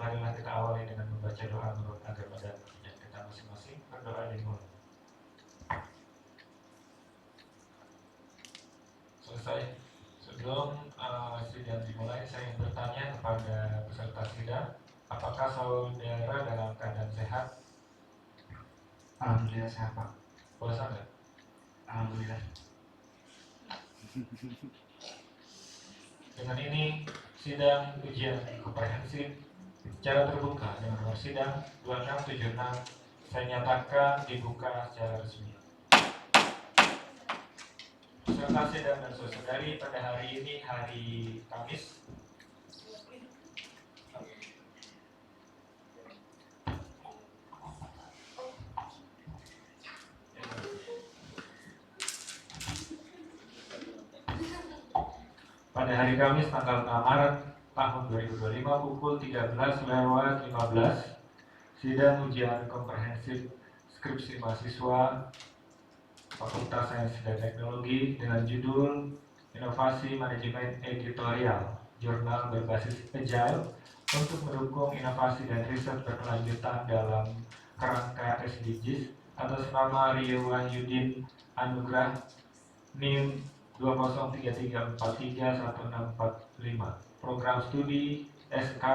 marilah kita awali dengan membaca doa menurut agama dan kepercayaan kita masing-masing. Berdoa dimulai. Selesai. Sebelum sidang dimulai, saya ingin bertanya kepada peserta sidang, apakah saudara dalam keadaan sehat? Alhamdulillah sehat, Pak. Puasa nggak? Alhamdulillah. Dengan ini, sidang ujian komprehensif secara terbuka dengan nomor sidang 2676 saya nyatakan dibuka secara resmi. Peserta sidang dan saudari, pada hari ini hari Kamis tanggal 6 Maret tahun 2025 pukul 13:15 sidang ujian komprehensif skripsi mahasiswa Fakultas Sains dan Teknologi dengan judul Inovasi Manajemen Editorial Jurnal berbasis Agile untuk mendukung inovasi dan riset berkelanjutan dalam kerangka SDGs atas nama Rio Wahyudin Anugrah NIM 2033431645 Program Studi SK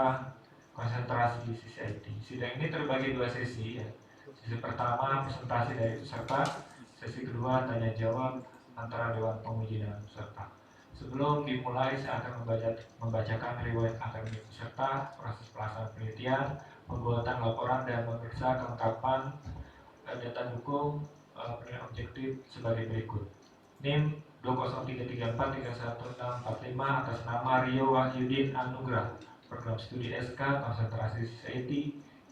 Konsentrasi CCIT. Sidang ini terbagi dua sesi ya. Sesi pertama presentasi dari peserta, sesi kedua tanya jawab antara Dewan Penguji dan peserta. Sebelum dimulai, saya akan membacakan riwayat akademik peserta, proses pelaksanaan penelitian, pembuatan laporan dan memeriksa kelengkapan data dukung penilaian objektif sebagai berikut. NIM 2033431645 atas nama Rio Wahyudin Anugrah, Program Studi SK Konsentrasi CCIT,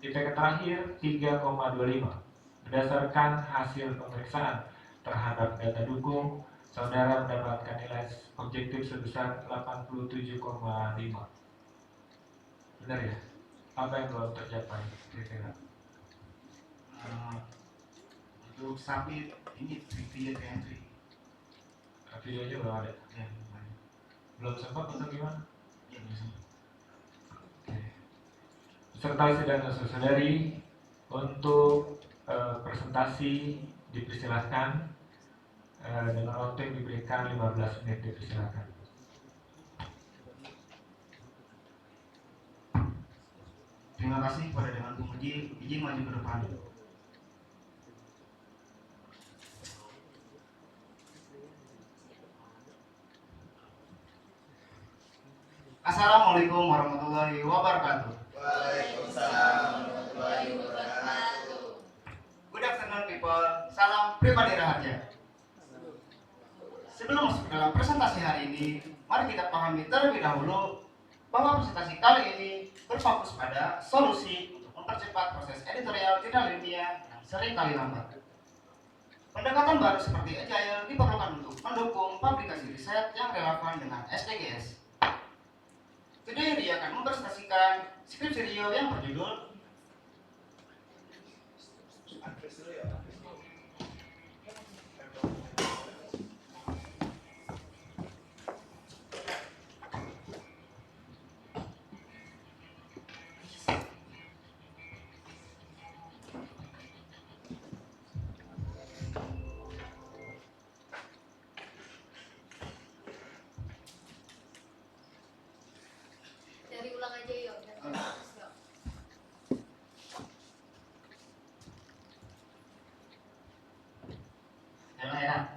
IPK terakhir 3,25. Berdasarkan hasil pemeriksaan terhadap data dukung, saudara mendapatkan nilai objektif sebesar 87,5. Benar ya? Apa yang belum tercapai kira-kira? Untuk submit ini video entry. Videonya belum ada? Ya, belum sempat atau gimana? Ya, belum sempat. Oke. Peserta sidang dan saudari, untuk presentasi dipersilahkan dengan waktu yang diberikan 15 menit, dipersilahkan. Terima kasih kepada Dewan Penguji. Izin maju ke depan. Assalamualaikum warahmatullahi wabarakatuh. Waalaikumsalam warahmatullahi wabarakatuh. Good afternoon people. Salam pribadi rahasia. Sebelum masuk ke dalam presentasi hari ini, mari kita pahami terlebih dahulu bahwa presentasi kali ini berfokus pada solusi untuk mempercepat proses editorial jurnal ilmiah yang seringkali lambat. Pendekatan baru seperti Agile diperlukan untuk mendukung publikasi riset yang relevan dengan SDGs. Today Rio akan mempresentasikan skripsi Rio yang berjudul Dari ulang aja yuk. Ya.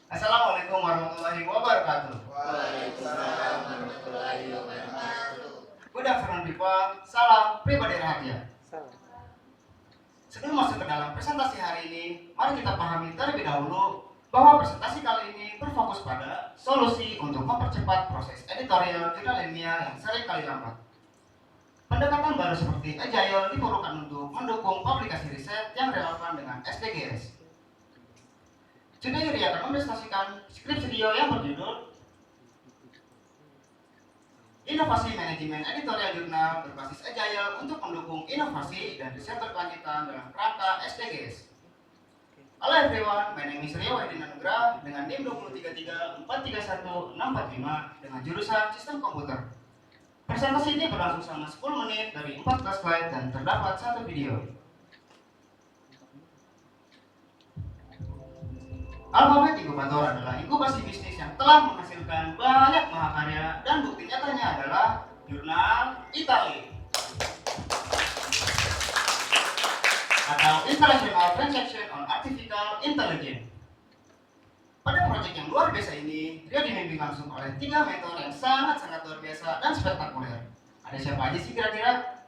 Assalamualaikum warahmatullahi wabarakatuh. Waalaikumsalam warahmatullahi wabarakatuh. Good afternoon people. Salam pribadi rahasia. Sebelum masuk ke dalam presentasi hari ini, mari kita pahami terlebih dahulu bahwa presentasi kali ini berfokus pada solusi untuk mempercepat proses editorial jurnal ilmiah yang seringkali lambat. Pendekatan baru seperti Agile diperlukan untuk mendukung publikasi riset yang relevan dengan SDGs. Today Rio akan mempresentasikan skripsi Rio yang berjudul Inovasi Manajemen Editorial Jurnal berbasis Agile untuk mendukung inovasi dan riset berkelanjutan dalam kerangka SDGs. Halo everyone, my name is Rio Wahyudin Anugrah dengan NIM 2033431645 dengan jurusan Sistem Komputer. Presentasi ini berlangsung selama 10 menit dari 14 slide dan terdapat satu video. Alfabet Inkubator adalah inkubasi bisnis yang telah menghasilkan banyak mahakarya dan bukti nyatanya adalah jurnal Italy atau International Transaction on Artificial Intelligence. Pada proyek yang luar biasa ini, dia dibimbing langsung oleh 3 mentor yang sangat-sangat luar biasa dan spektakuler. Ada siapa aja sih kira-kira?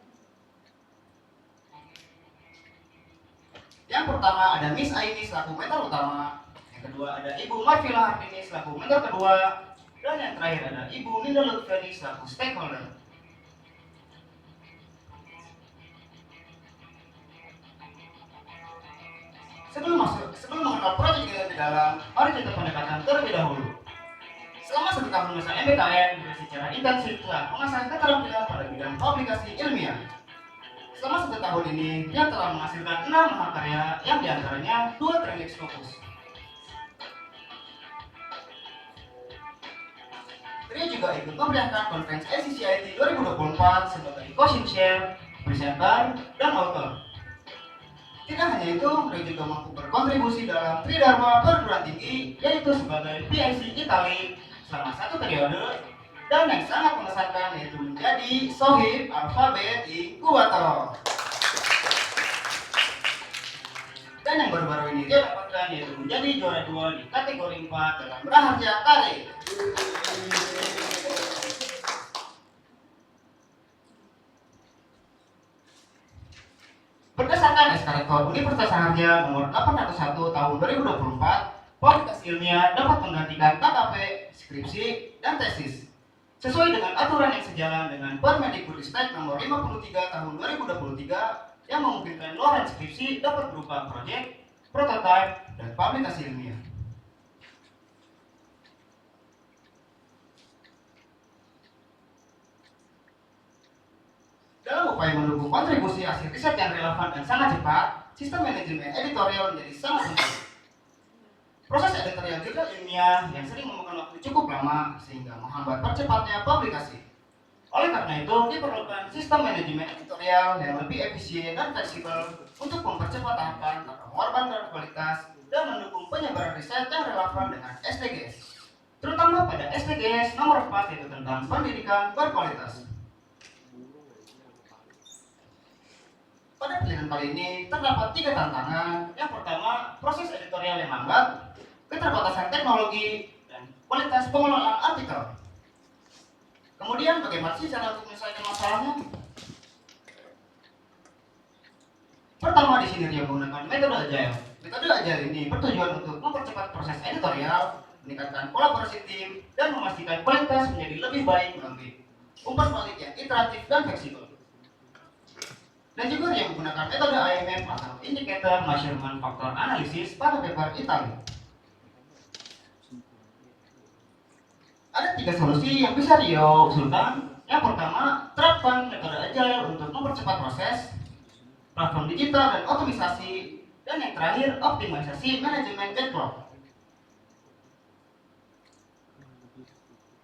Yang pertama ada Miss Aini selaku mentor utama. Yang kedua ada Ibu Marvila Hardini selaku mentor kedua, dan yang terakhir ada Ibu Ninda Lutfiani selaku stakeholder. Sebelum mengenal proyek ini lebih dalam, mari kita pendekatan terlebih dahulu. Selama 1 tahun masa MBKN, dia secara intensif telah mengasah keterampilan pada bidang publikasi ilmiah. Selama 1 tahun ini, dia telah menghasilkan 6 mahakarya yang diantaranya 2 Trinix Scopus. Dia juga ikut memeriahkan konferensi ICCIT 2024 sebagai co-chair, presenter, dan author. Tidak hanya itu, dia juga mampu berkontribusi dalam Tridharma perguruan tinggi, yaitu sebagai PIC Italy selama 1 periode, dan yang sangat mengesankan yaitu menjadi Sohib Alfabet Inkubator. Dan yang baru-baru ini dia dapatkan yaitu menjadi juara 2 di kategori 4 dalam Raharja Karya. Berdasarkan SK Rektor Universitas Raharja nomor 801 tahun 2024, publikasi ilmiah dapat menggantikan KKP, skripsi, dan tesis sesuai dengan aturan yang sejalan dengan Permendikbudristek nomor 53 tahun 2023 yang memungkinkan luaran skripsi dapat berupa proyek, prototipe, dan publikasi ilmiah. Dalam upaya mendukung kontribusi hasil riset yang relevan dan sangat cepat, sistem manajemen editorial menjadi sangat penting. Proses editorial jurnal ilmiah yang sering memakan waktu cukup lama sehingga menghambat percepatnya publikasi. Oleh karena itu, diperlukan sistem manajemen editorial yang lebih efisien dan fleksibel untuk mempercepat tahapan tanpa mengorbankan kualitas dan mendukung penyebaran riset yang relevan dengan SDGs, terutama pada SDGs nomor 4 yaitu tentang pendidikan berkualitas. Pada pilihan kali ini terdapat 3 tantangan. Yang pertama, proses editorial yang lambat, keterbatasan teknologi, dan kualitas pengelolaan artikel. Kemudian bagaimana sih cara untuk menyelesaikan masalahnya? Pertama, di sini dia menggunakan metode agile. Metode agile ini bertujuan untuk mempercepat proses editorial, meningkatkan kolaborasi tim, dan memastikan kualitas menjadi lebih baik melalui umpan balik yang iteratif dan fleksibel. Dan juga dia menggunakan metode IMF atau Indicator Measurement Factor Analysis pada paper Italy. Ada 3 solusi yang bisa dia usulkan. Yang pertama, terapkan metode agile untuk mempercepat proses, platform digital dan otomisasi, dan yang terakhir, optimalisasi manajemen backlog.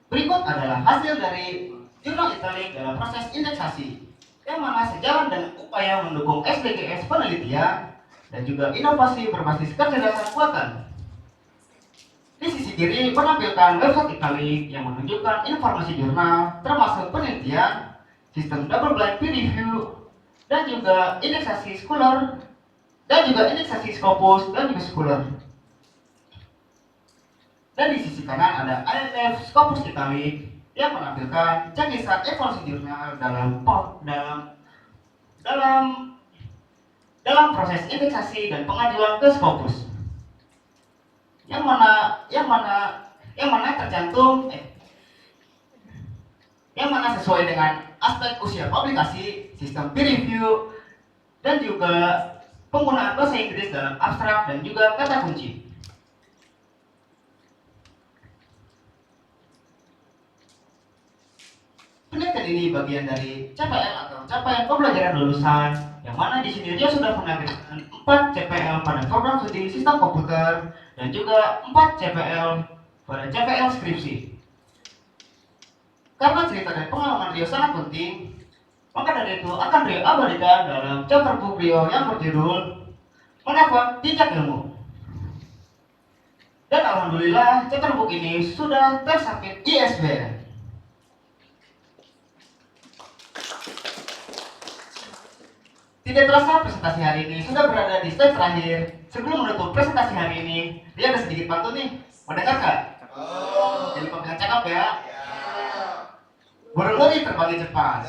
Berikut adalah hasil dari jurnal Italy dalam proses indeksasi, yang mana sejalan dengan upaya mendukung SDGs penelitian dan juga inovasi berbasis kecerdasan buatan. Di sisi kiri menampilkan website Italy yang menunjukkan informasi jurnal termasuk penelitian, sistem double blind peer review, dan juga indeksasi Scholar, dan juga indeksasi Scopus dan juga Scholar. Dan di sisi kanan ada IMF Scopus Italy yang menampilkan ceklisan evaluasi jurnal dalam proses indeksasi dan pengajuan ke Scopus. Yang mana sesuai dengan aspek usia publikasi, sistem peer review, dan juga penggunaan bahasa Inggris dalam abstrak dan juga kata kunci. Penelitian ini bagian dari CPL atau capaian pembelajaran lulusan, yang mana di sini dia sudah menargetkan 4 CPL pada program studi sistem komputer dan juga 4 CPL pada CPL skripsi. Karena cerita dan pengalaman Rio sangat penting, maka dari itu akan Rio abadikan dalam chapter book Rio yang berjudul Mengapa Tidak Ilmu. Dan alhamdulillah chapter book ini sudah tersabit ISBN. Tidak terasa presentasi hari ini sudah berada di slide terakhir. Sebelum menutup presentasi hari ini, dia ada sedikit pantun nih. Mendengar gak? Jadi pemirsa cakap ya. Berlari terbagi cepat.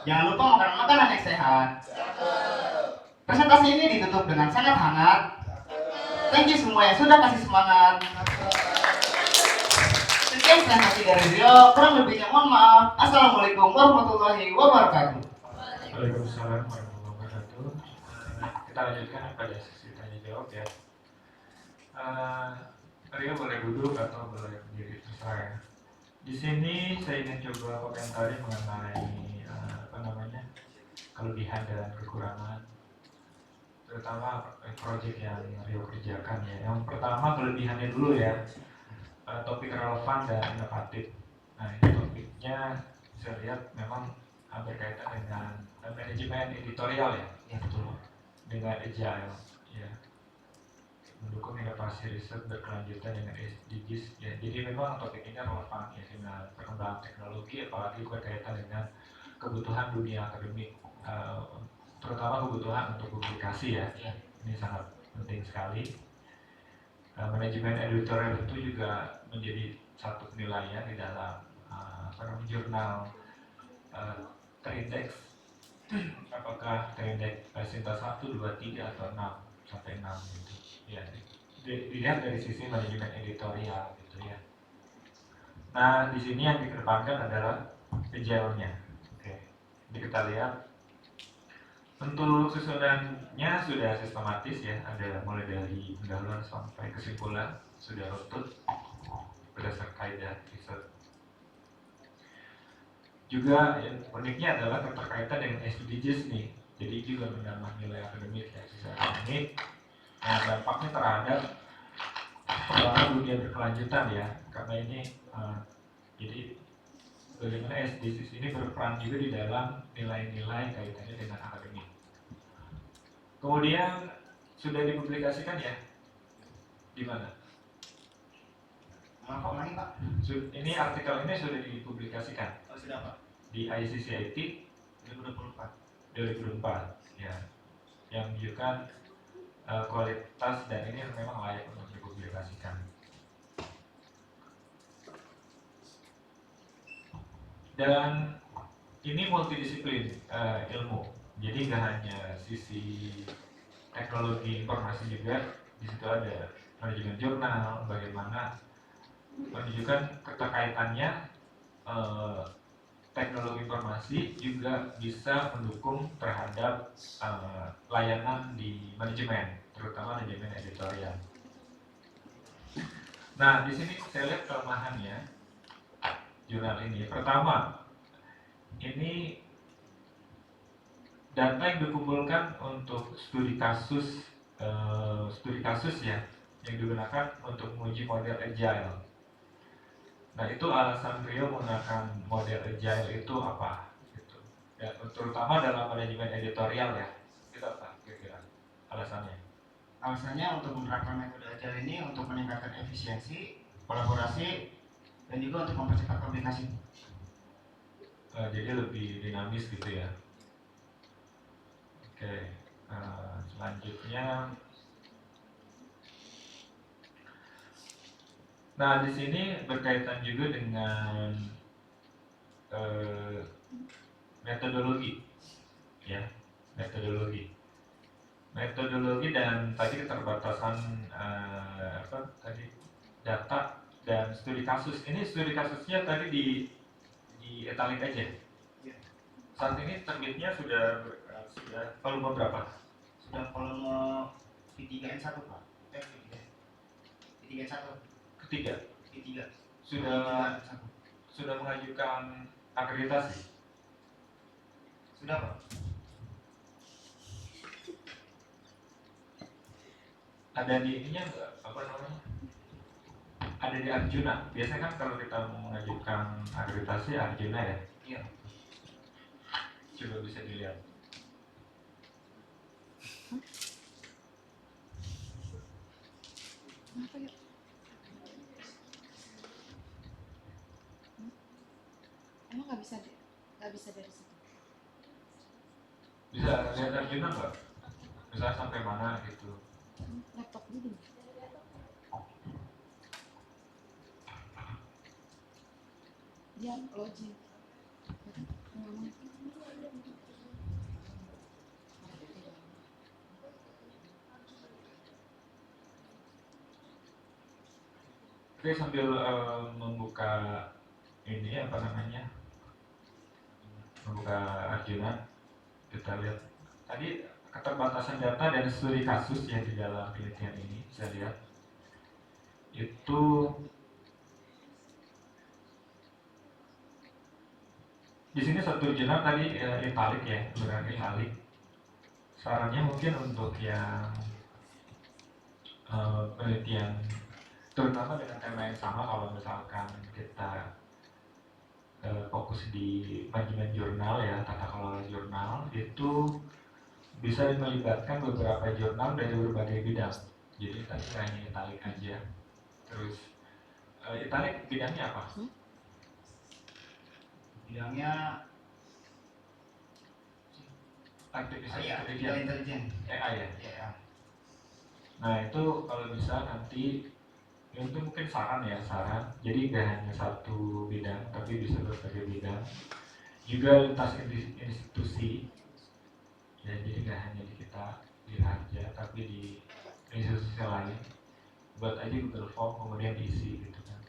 Jangan lupa makan makanan yang sehat. Presentasi ini ditutup dengan sangat hangat. Thank you semua yang sudah kasih semangat. Sekian presentasi dari Rio. Kurang lebihnya mohon maaf. Assalamualaikum warahmatullahi wabarakatuh. Waalaikumsalam warahmatullahi wabarakatuh. Kita lanjutkan pada sesi tanya jawab ya. Rio boleh duduk atau boleh berdiri terserah ya. Di sini saya ingin coba komentari mengenai kelebihan dan kekurangan, terutama proyek yang Rio kerjakan ya. Yang pertama kelebihannya dulu ya, topik relevan dan inovatif. Nah ini topiknya saya lihat memang berkaitan dengan manajemen editorial ya. Ya betul. Dengan agile ya, mendukung inovasi riset berkelanjutan dengan SDGs ya. Jadi memang topik ini relevan ya dengan perkembangan teknologi, apalagi berkaitan dengan kebutuhan dunia akademik, terutama kebutuhan untuk publikasi ya. Ini sangat penting sekali. Manajemen editorial itu juga menjadi satu penilaian di dalam jurnal terindeks, apakah terindeks Sinta 1, 2, 3 atau 6 sampai 6 gitu ya. Dilihat dari sisi manajemen editorial gitu ya. Nah di sini yang dikedepankan adalah agile-nya. Oke, jadi kita lihat untuk susunannya sudah sistematis ya, ada mulai dari pendahuluan sampai kesimpulan sudah runtuh berdasarkan kaidah riset. Juga yang uniknya adalah keterkaitan dengan SDGs nih, jadi juga menambah nilai akademik ya secara unik. Nah dampaknya terhadap perkembangan dunia berkelanjutan ya, karena ini jadi bagaimana SDGs ini berperan juga di dalam nilai-nilai kaitannya dengan akademik. Kemudian sudah dipublikasikan ya, di mana? Maaf lagi Pak. Ini artikel ini sudah dipublikasikan. Oh, sudah Pak. Di ICCIT 2024 ya, yang menunjukkan kualitas dan ini memang layak untuk dipublikasikan. Dan ini multidisiplin ilmu, jadi nggak hanya sisi teknologi informasi juga, di situ ada manajemen jurnal, bagaimana menunjukkan keterkaitannya teknologi informasi juga bisa mendukung terhadap layanan di manajemen, terutama manajemen editorial. Nah, di sini saya lihat kelemahannya jurnal ini. Pertama, ini data yang dikumpulkan untuk studi kasus ya, yang digunakan untuk menguji model agile. Nah itu alasan Rio menggunakan model agile itu apa? Gitu. Ya, terutama dalam manajemen editorial ya. Itu apa kira-kira alasannya? Alasannya untuk menerapkan metode agile ini untuk meningkatkan efisiensi, kolaborasi, dan juga untuk mempercepat publikasi. Jadi lebih dinamis gitu ya. Oke, selanjutnya. Nah, di sini berkaitan juga dengan metodologi, ya, metodologi dan tadi keterbatasan data dan studi kasus. Ini studi kasusnya tadi di italic aja. Saat ini terbitnya sudah volume berapa? Sudah volume V3N1 Pak. V3N1. Ketiga. V3. Sudah mengajukan akreditasi. Sudah Pak. Ada di ininya nggak, apa namanya, ada di Arjuna. Biasanya kan kalau kita mau mengajukan akreditasi Arjuna ya. Iya. Coba bisa dilihat. Kenapa ya? Emang nggak bisa dari situ? Bisa lihat Arjuna nggak? Bisa sampai mana gitu. Laptop dulu. Dia login. Ngomong. Oke, sambil membuka ini apa namanya, membuka Arjuna, kita lihat tadi keterbatasan data dan studi kasus yang di dalam penelitian ini. Bisa lihat itu di sini satu jurnal tadi italik ya, berarti italik. Sarannya mungkin untuk yang penelitian terutama dengan tema yang sama, kalau misalkan kita fokus di manajemen jurnal ya, tata kelola jurnal, itu bisa melibatkan beberapa jurnal dari berbagai bidang. Jadi tadi hanya italik aja. Terus italik bidangnya apa? Bidangnya Artificial bidang intelligence, intelijen. AI ya. Iya. Nah itu kalau bisa nanti itu mungkin saran ya, saran. Jadi gak hanya satu bidang, tapi bisa berbagai bidang. Juga lintas institusi. Ya, jadi gak hanya di kita aja, tapi di institusi lain. Buat aja Google Form kemudian diisi gitu kan.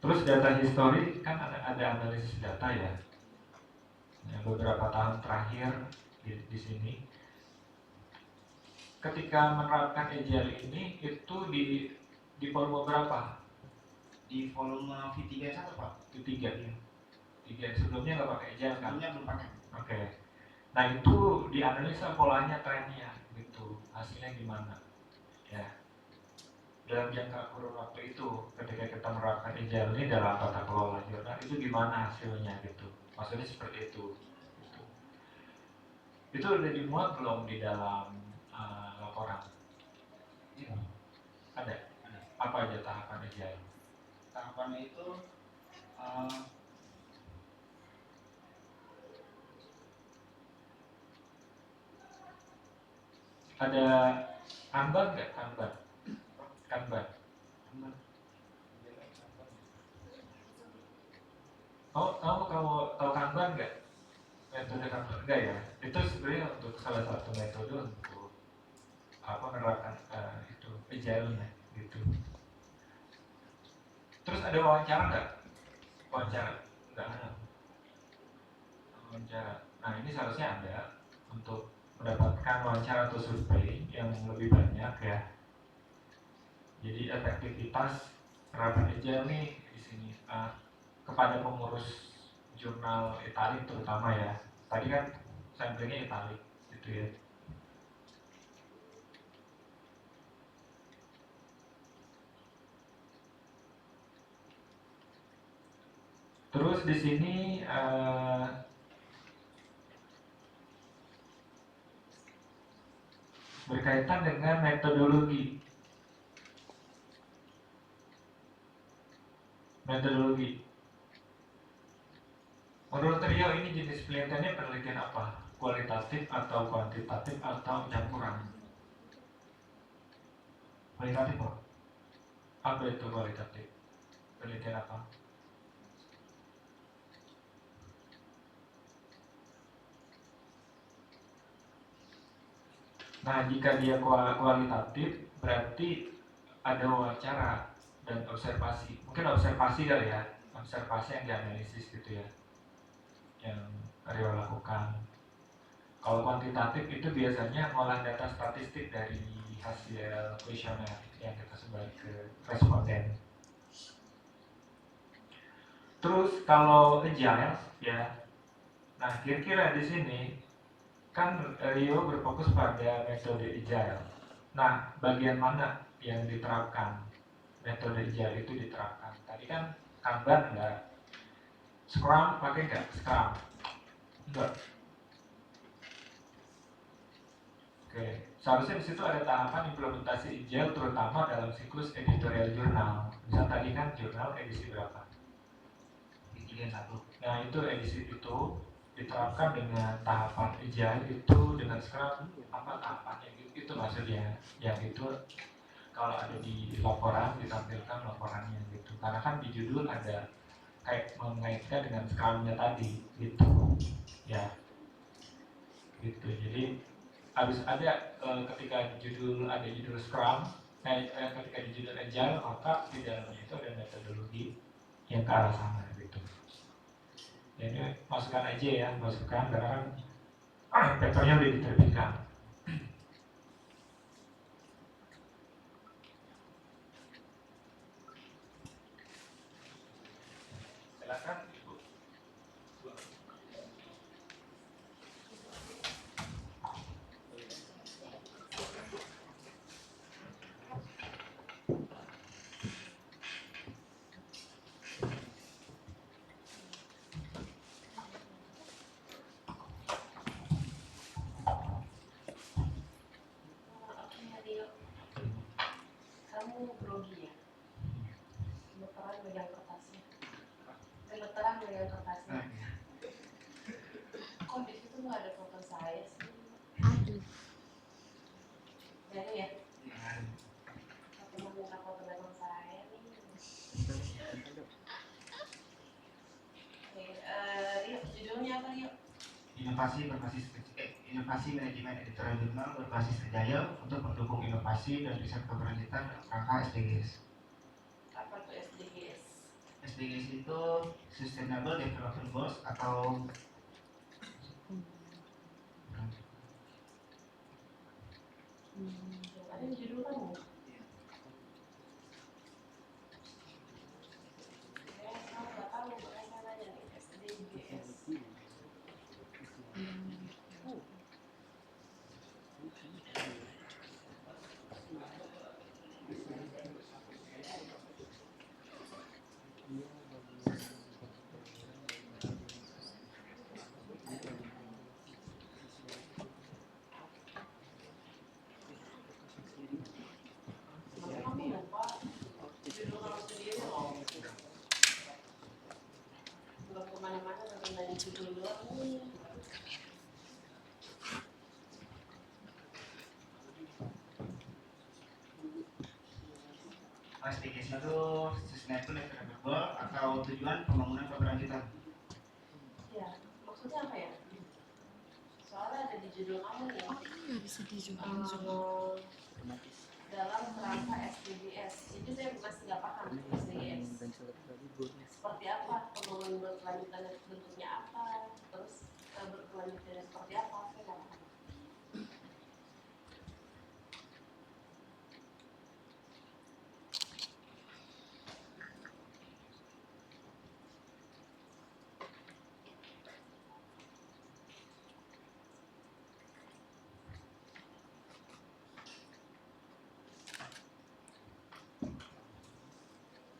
Terus data history kan ada analisis data ya. Nah, beberapa tahun terakhir di sini. Ketika menerapkan Agile ini itu di volume berapa? Di volume V3 1 Pak. V3 ya. 3 sebelumnya nggak pakai Agile kan? Sebelumnya belum pakai. Oke. Nah itu dianalisa polanya, trennya gitu, hasilnya gimana? Ya. Dalam jangka kurun waktu itu, ketika kita menerapkan Agile ini dalam tata kelola jurnal itu gimana hasilnya gitu? Maksudnya seperti itu. Gitu. Itu udah dimuat belum di dalam laporan? Iya. Ada. Apa aja tahapan Agile? Tahapannya itu Ada Kanban nggak? Kanban. Kamu tahu Kanban nggak? Metode Kanban enggak ya? Itu sebenarnya untuk salah satu metode untuk menerapkan itu Agile-nya gitu. Terus ada wawancara nggak? Wawancara nggak ada. Wawancara. Nah ini seharusnya ada untuk mendapatkan wawancara atau survei yang lebih banyak ya. Jadi efektivitas penerapan Agile nih di sini kepada pengurus jurnal italik terutama ya. Tadi kan samplingnya italik gitu ya. Terus di sini berkaitan dengan metodologi. Menurut Rio ini jenis penelitiannya penelitian apa? Kualitatif atau kuantitatif atau campuran? Kualitatif kok? Apa itu kualitatif? Penelitian apa? Nah, jika dia kualitatif, berarti ada wawancara dan observasi. Mungkin observasi kali ya, observasi yang dianalisis gitu ya, yang Rio lakukan. Kalau kuantitatif itu biasanya ngolah data statistik dari hasil kuesioner yang kita sebar ke responden. Terus kalau Agile ya, nah kira-kira di sini kan Rio berfokus pada metode Agile. Nah, bagian mana yang diterapkan metode agile itu diterapkan. Tadi kan Kanban enggak, Scrum pakai enggak? Scrum enggak. Oke, seharusnya di situ ada tahapan implementasi agile terutama dalam siklus editorial jurnal. Misal tadi kan jurnal edisi berapa? Di 31. Nah itu edisi itu diterapkan dengan tahapan agile itu dengan Scrum apa tahapannya gitu, itu maksudnya yang itu kalau ada di laporan ditampilkan laporannya gitu, karena kan di judul ada kayak mengaitkan dengan Scrum-nya tadi gitu ya gitu. Jadi harus ada ketika di judul ada judul Scrum, ketika di judul Agile maka di dalamnya itu ada metodologi yang ke arah sana gitu. Ya, ini masukkan aja ya, masukkan karena kan papernya udah diterbitkan. Silakan Ibu. Kamu grogi ya? Gemeteran megang kertasnya. Gemeteran megang kertasnya. Kok di situ nggak ada foto saya sih? Aduh. Jadi ya? Aku mau minta foto belakang saya nih. Oke, yuk judulnya apa yuk? Inovasi manajemen editorial jurnal berbasis agile untuk mendukung inovasi dan riset keberlanjutan dalam rangka SDGs. Apa tuh SDGs? SDGs itu Sustainable Development Goals atau Ada judul kamu? Kamu nggak tahu, makanya saya nanya nih SDGs. Kamu lupa judul kamu sendiri loh. Belum kemana-mana tapi nanya judul doang nih. SDGs itu Sustainable Development Goals atau tujuan pembangunan keberlanjutan. Ya, maksudnya apa ya? Soalnya ada di judul kamu nih. Oh ini nggak bisa dizoom juga. Dalam kerangka SDGs. Jadi saya masih nggak paham SDGs. Seperti apa? Pembangunan berkelanjutan bentuknya apa? Terus berkelanjutannya seperti apa? Saya nggak paham.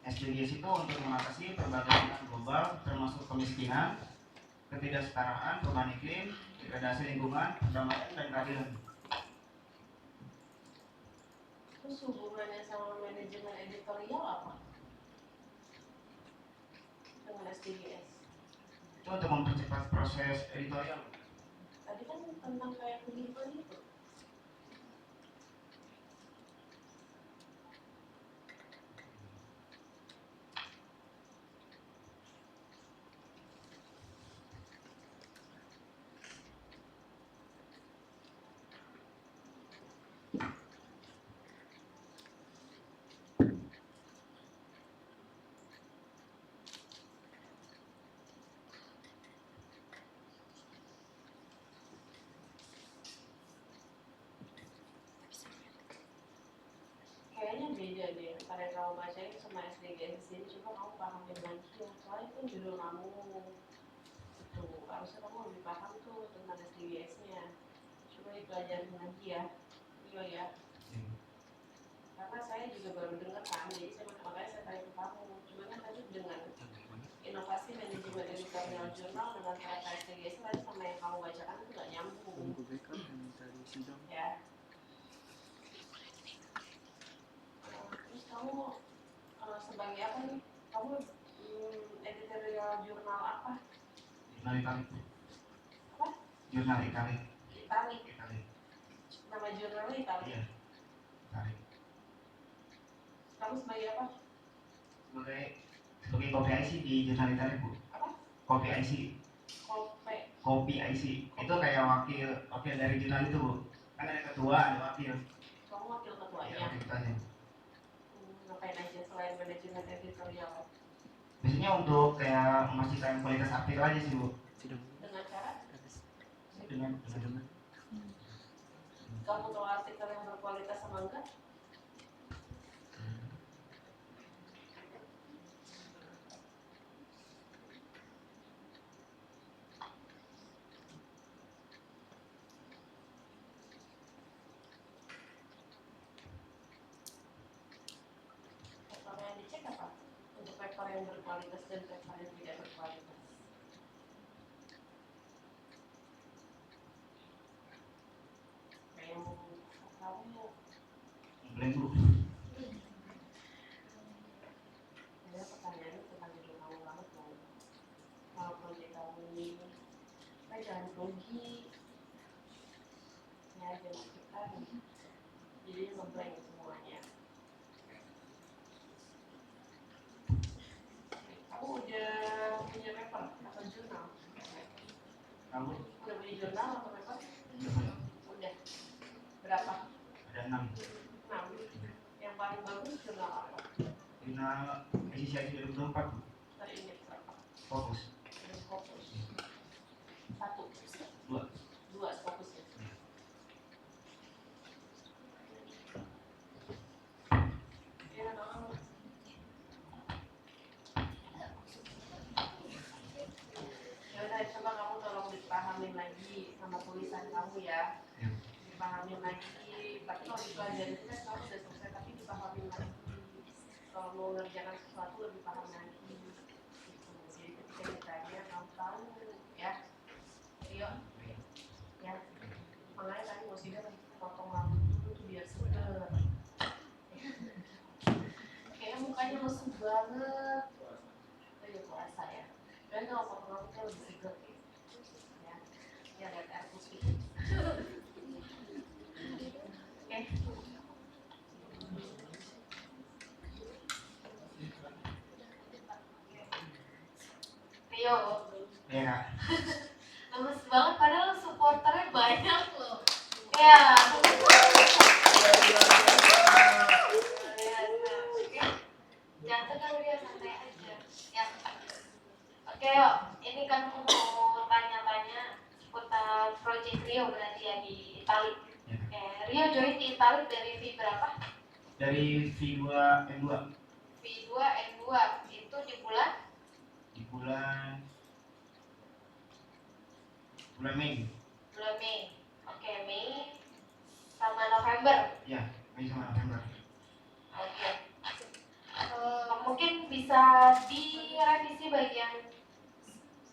SDGs itu untuk mengatasi berbagai tantangan global termasuk kemiskinan, ketidaksetaraan, perubahan iklim, degradasi lingkungan, perdamaian dan keadilan. Terus hubungannya sama manajemen editorial apa? Dengan SDGs. Itu untuk mempercepat proses editorial. Tadi kan tentang kayak begitu gitu. Kayaknya beda deh antara yang kamu baca itu sama SDGs ini. Coba kamu pahamin lagi ya. Soalnya itu judul kamu itu harusnya kamu lebih paham tuh tentang SDGs-nya. Coba dipelajarin lagi ya. Iya ya. Karena saya juga baru dengar kan, jadi saya editorial jurnal dengan kata SDGs tadi sama yang kamu bacakan itu nggak nyambung. Ya. Terus kamu sebagai apa nih? Kamu editorial jurnal apa? Jurnal Itali. Apa? Jurnal Itali. Itali. Itali. Nama jurnalnya Itali. Iya. Itali. Kamu sebagai apa? Sebagai kopi IC di jurnal Itali, Bu. Apa? Kopi IC. Kopi IC. Itu kayak wakil dari jurnal itu, Bu. Kan ada ketua, ada wakil. Kamu wakil Iya, ketuanya. wakil ketuanya. Ngapain aja selain manajemen editorial? Biasanya untuk kayak memastikan kualitas artikel aja sih, Bu. Dengan cara? Dengan Kamu tahu artikel yang berkualitas sama enggak? Paper yang dicek apa? Untuk paper yang berkualitas dan paper yang tidak berkualitas. Kayak kamu boleh, Bu. ada pertanyaan tentang judul kamu banget loh. Kalau proyek kamu ini, jangan grogi. Ya, jangan kita jadi ngeblank semuanya. Kamu udah punya paper atau jurnal? Kamu Udah punya jurnal atau paper? udah Udah. Berapa? ada 6. 6. Yang paling bagus jurnal apa? Jurnal edisi 2024, Bu. Teringat berapa? Fokus. Terus fokus. 1. 2. 2 fokusnya. Ya, dong. Ya udah, coba kamu tolong dipahamin lagi sama tulisan kamu ya. Ya. Dipahamin lagi. Tapi kalau dipelajari itu kan kamu udah selesai, tapi dipahamin lagi. Kalau mau ngerjakan sesuatu lebih paham lagi. Gitu. Jadi ketika ditanya kamu tahu ya. Ayo. Ya. Makanya tadi Musida potong rambut dulu tuh biar seger. Kayaknya mukanya lesu banget. Ayo puasa ya. Dan kalau potong rambutnya lebih seger. Ya. Ya lihat air putih. Oke. Rio, Ya, Kak. Lemes banget padahal supporternya banyak loh. Ya. Oke. Jangan tegang dia, santai aja. Ya. Oke, yuk. Ini kan aku mau tanya-tanya seputar Project Rio berarti ya di Itali. Ya. Rio join di Itali dari V berapa? Dari V2 N2 V2 N2 itu di bulan di bulan Mei. bulan Mei. Oke, Mei sama November. Ya, Mei sama November. Oke. Mungkin bisa direvisi bagian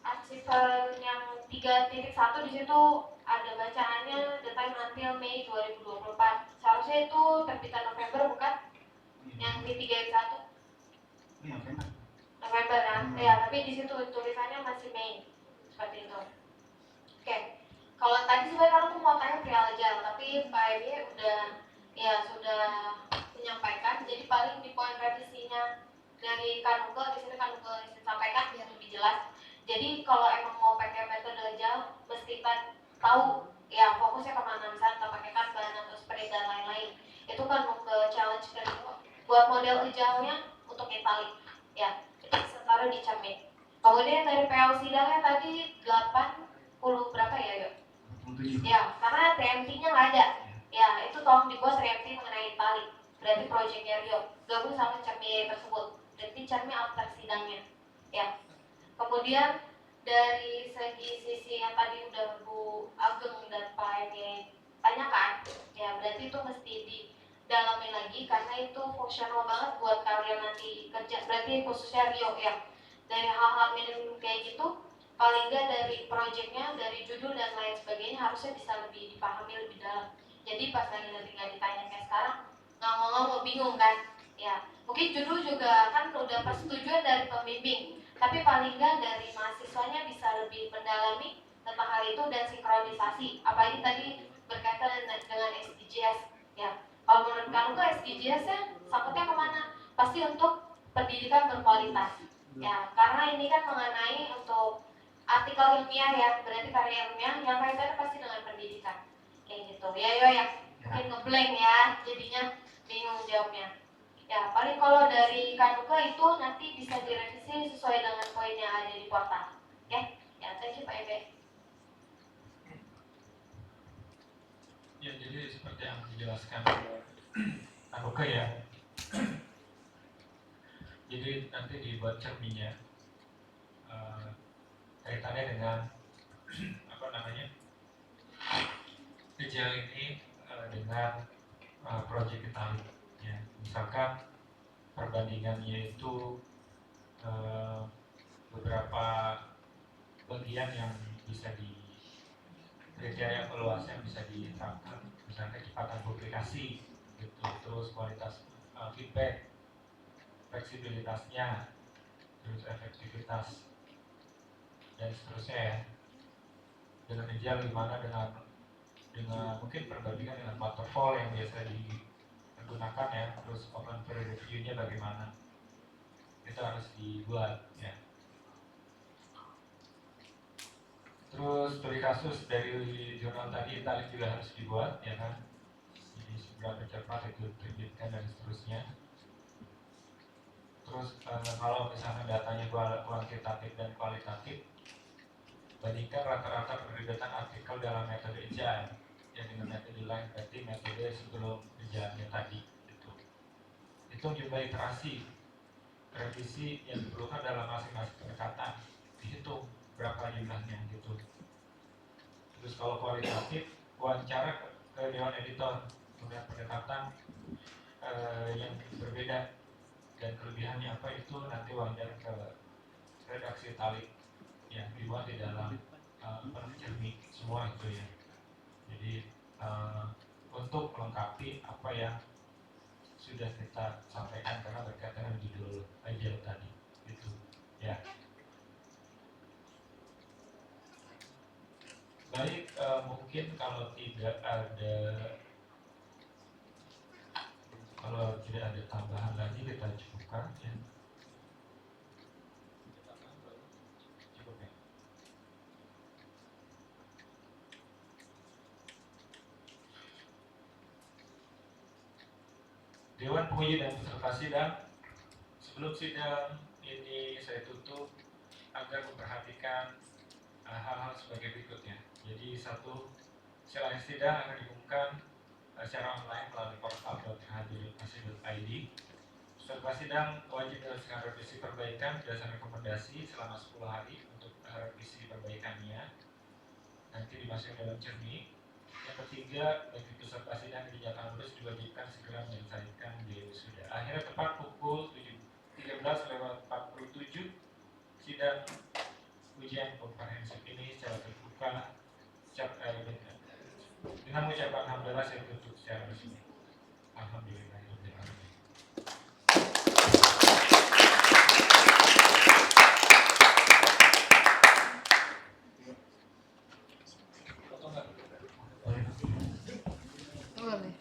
artikel yang 3.1 di situ ada bacaannya the time until Mei 2024. Seharusnya itu terbitan November bukan? Yang di 3.1 Ini November. November kan? Ya, tapi di situ tulisannya masih Mei. Seperti itu. Oke. Kalau tadi sebenarnya aku mau tanya Prialjal, tapi Pak Emi sudah menyampaikan. Jadi paling di poin revisinya dari Kanugel, di sini Kanugel sampaikan biar lebih jelas. Jadi kalau emang mau pakai metode agile, mesti kan tahu ya fokusnya kemana. Misalnya kita pakai Kanban atau sprint dan lain-lain. Itu kan mau ke challenge kedua. Buat model agile-nya untuk Itali, ya itu bisa taruh di cermin. Kemudian dari PL sidangnya tadi 80 berapa ya, yuk? 27. Ya, karena TMT-nya nggak ada. Ya, itu tolong dibuat TMT mengenai Itali. Berarti proyeknya Rio gabung sama cermin tersebut. Berarti cermin after sidangnya. Ya. Kemudian dari segi sisi yang tadi udah Bu Ageng dan Pak Emi tanyakan, ya berarti itu mesti didalamin lagi karena itu fungsional banget buat kalian nanti kerja. Berarti khususnya Rio ya. Dari hal-hal minim kayak gitu paling nggak dari proyeknya, dari judul dan lain sebagainya harusnya bisa lebih dipahami lebih dalam. Jadi pas lagi tinggal ditanya kayak sekarang nggak ngomong bingung kan? Ya mungkin judul juga kan udah persetujuan dari pembimbing, tapi paling nggak dari mahasiswanya bisa lebih mendalami tentang hal itu dan sinkronisasi. Apalagi tadi berkaitan dengan SDGs. Ya kalau menurut kamu tuh SDGs-nya sangkutnya kemana? Pasti untuk pendidikan berkualitas. Ya karena ini kan mengenai untuk artikel ilmiah ya, berarti karya ilmiah yang kaitannya pasti dengan pendidikan kayak gitu ya. Yo ya mungkin ngeblank ya, jadinya bingung jawabnya. Ya paling kalau dari Kanuka itu nanti bisa direvisi sesuai dengan poin yang ada di portal. Oke ya, thank you Pak Ebe. Ya, jadi seperti yang dijelaskan Kanuka ya. Jadi nanti dibuat cerminnya kaitannya dengan apa namanya kejadian ini dengan proyek Itali ya. Misalkan perbandingannya itu beberapa bagian yang bisa di kriteria evaluasi yang bisa diterapkan, misalnya kecepatan publikasi gitu, terus kualitas feedback, fleksibilitasnya, terus efektivitas dan seterusnya ya. Dengan ideal gimana dengan mungkin perbandingan dengan waterfall yang biasa digunakan ya, terus open peer review-nya bagaimana, itu harus dibuat ya. Terus studi kasus dari jurnal tadi Itali juga harus dibuat ya kan, jadi seberapa cepat itu terbitkan dan seterusnya. Terus kalau misalnya datanya kuantitatif dan kualitatif, bandingkan rata-rata penerbitan artikel dalam metode EJA yang dengan metode lain, berarti metode sebelum EJA-nya tadi gitu. Hitung jumlah iterasi revisi yang diperlukan dalam masing-masing pendekatan, dihitung berapa jumlahnya gitu. Terus kalau kualitatif, wawancara ke dewan editor melihat pendekatan yang berbeda dan kelebihannya apa, itu nanti wawancara ke redaksi Itali yang dibuat di dalam cermin semua itu ya. Jadi untuk melengkapi apa yang sudah kita sampaikan karena berkaitan dengan judul aja tadi itu ya. Baik, mungkin kalau tidak ada tambahan lagi kita cukupkan ya. Cukup ya. Dewan Penguji dan Peserta Sidang, sebelum sidang ini saya tutup agar memperhatikan hal-hal sebagai berikutnya. Jadi satu, sidang akan diumumkan secara online melalui portal hadir.ac.id. Peserta sidang wajib menyelesaikan revisi perbaikan berdasarkan rekomendasi selama 10 hari untuk revisi perbaikannya. Nanti dimasukkan dalam cermin. Yang ketiga, bagi peserta sidang yang dinyatakan lulus diwajibkan segera menyelesaikan di wisuda. Akhirnya tepat pukul 13:47 sidang ujian komprehensif ini secara terbuka dengan mengucapkan alhamdulillah saya tutup secara resmi. Alhamdulillah. Boleh.